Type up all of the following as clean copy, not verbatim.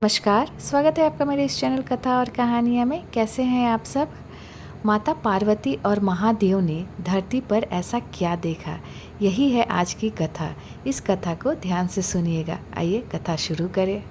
नमस्कार, स्वागत है आपका मेरे इस चैनल कथा और कहानियाँ में। कैसे हैं आप सब। माता पार्वती और महादेव ने धरती पर ऐसा क्या देखा, यही है आज की कथा। इस कथा को ध्यान से सुनिएगा। आइए कथा शुरू करें।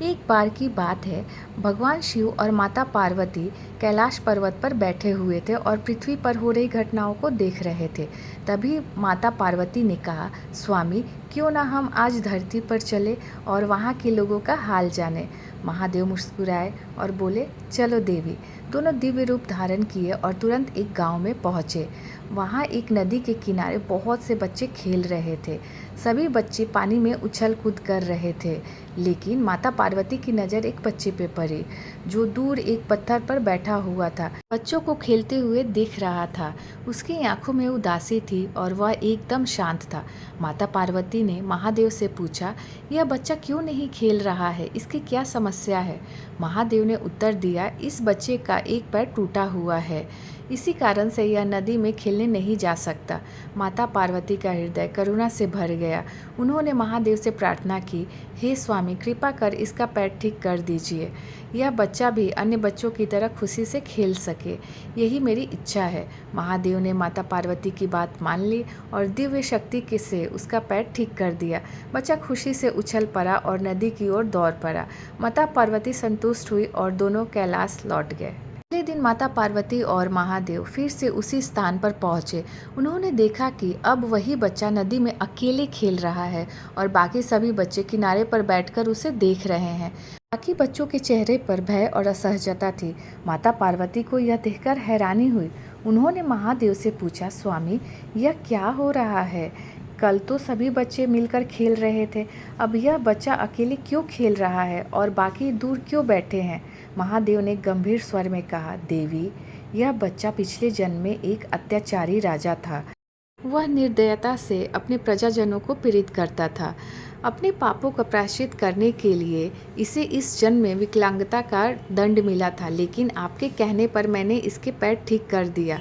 एक बार की बात है, भगवान शिव और माता पार्वती कैलाश पर्वत पर बैठे हुए थे और पृथ्वी पर हो रही घटनाओं को देख रहे थे। तभी माता पार्वती ने कहा, स्वामी क्यों ना हम आज धरती पर चले और वहाँ के लोगों का हाल जाने। महादेव मुस्कुराए और बोले, चलो देवी। दोनों दिव्य रूप धारण किए और तुरंत एक गांव में पहुँचे। वहाँ एक नदी के किनारे बहुत से बच्चे खेल रहे थे। सभी बच्चे पानी में उछल कूद कर रहे थे, लेकिन माता पार्वती की नज़र एक बच्चे पे पड़ी जो दूर एक पत्थर पर बैठा हुआ था। बच्चों को खेलते हुए देख रहा था। उसकी आंखों में उदासी थी और वह एकदम शांत था। माता पार्वती ने महादेव से पूछा, यह बच्चा क्यों नहीं खेल रहा है, इसकी क्या समस्या है। महादेव ने उत्तर दिया, इस बच्चे का एक पैर टूटा हुआ है, इसी कारण से यह नदी में खेलने नहीं जा सकता। माता पार्वती का हृदय करुणा से भर गया। उन्होंने महादेव से प्रार्थना की, हे स्वामी कृपा कर इसका पैर ठीक कर दीजिए। यह बच्चा भी अन्य बच्चों की तरह खुशी से खेल सके, यही मेरी इच्छा है। महादेव ने माता पार्वती की बात मान ली और दिव्य शक्ति से उसका पैर ठीक कर दिया। बच्चा खुशी से उछल पड़ा और नदी की ओर दौड़ पड़ा। माता पार्वती संतुष्ट हुई और दोनों कैलाश लौट गए। अगले दिन माता पार्वती और महादेव फिर से उसी स्थान पर पहुंचे। उन्होंने देखा कि अब वही बच्चा नदी में अकेले खेल रहा है और बाकी सभी बच्चे किनारे पर बैठकर उसे देख रहे हैं। बाकी बच्चों के चेहरे पर भय और असहजता थी। माता पार्वती को यह देखकर हैरानी हुई। उन्होंने महादेव से पूछा, स्वामी यह क्या हो रहा है। कल तो सभी बच्चे मिलकर खेल रहे थे, अब यह बच्चा अकेले क्यों खेल रहा है और बाकी दूर क्यों बैठे हैं। महादेव ने गंभीर स्वर में कहा, देवी यह बच्चा पिछले जन्म में एक अत्याचारी राजा था। वह निर्दयता से अपने प्रजाजनों को पीड़ित करता था। अपने पापों का प्रायश्चित करने के लिए इसे इस जन्म में विकलांगता का दंड मिला था, लेकिन आपके कहने पर मैंने इसके पैर ठीक कर दिया।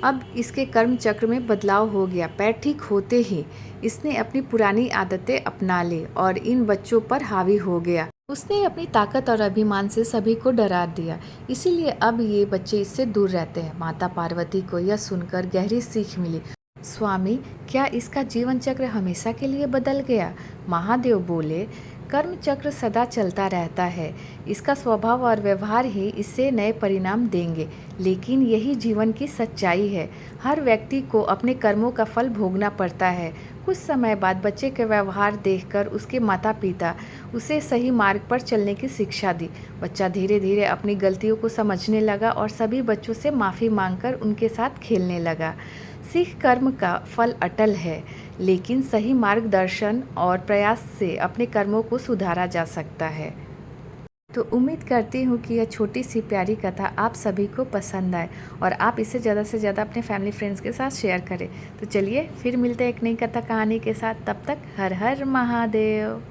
अब इसके कर्म चक्र में बदलाव हो गया। पैर ठीक होते ही इसने अपनी पुरानी आदतें अपना ली और इन बच्चों पर हावी हो गया। उसने अपनी ताकत और अभिमान से सभी को डरा दिया, इसीलिए अब ये बच्चे इससे दूर रहते हैं। माता पार्वती को यह सुनकर गहरी सीख मिली। स्वामी क्या इसका जीवन चक्र हमेशा के लिए बदल गया। महादेव बोले, कर्म चक्र सदा चलता रहता है, इसका स्वभाव और व्यवहार ही इससे नए परिणाम देंगे, लेकिन यही जीवन की सच्चाई है। हर व्यक्ति को अपने कर्मों का फल भोगना पड़ता है। कुछ समय बाद बच्चे के व्यवहार देखकर उसके माता पिता उसे सही मार्ग पर चलने की शिक्षा दी। बच्चा धीरे धीरे अपनी गलतियों को समझने लगा और सभी बच्चों से माफ़ी मांगकर उनके साथ खेलने लगा। सीख कर्म का फल अटल है, लेकिन सही मार्गदर्शन और प्रयास से अपने कर्मों को सुधारा जा सकता है। तो उम्मीद करती हूँ कि यह छोटी सी प्यारी कथा आप सभी को पसंद आए और आप इसे ज़्यादा से ज़्यादा अपने फैमिली फ्रेंड्स के साथ शेयर करें। तो चलिए फिर मिलते हैं एक नई कथा कहानी के साथ। तब तक हर हर महादेव।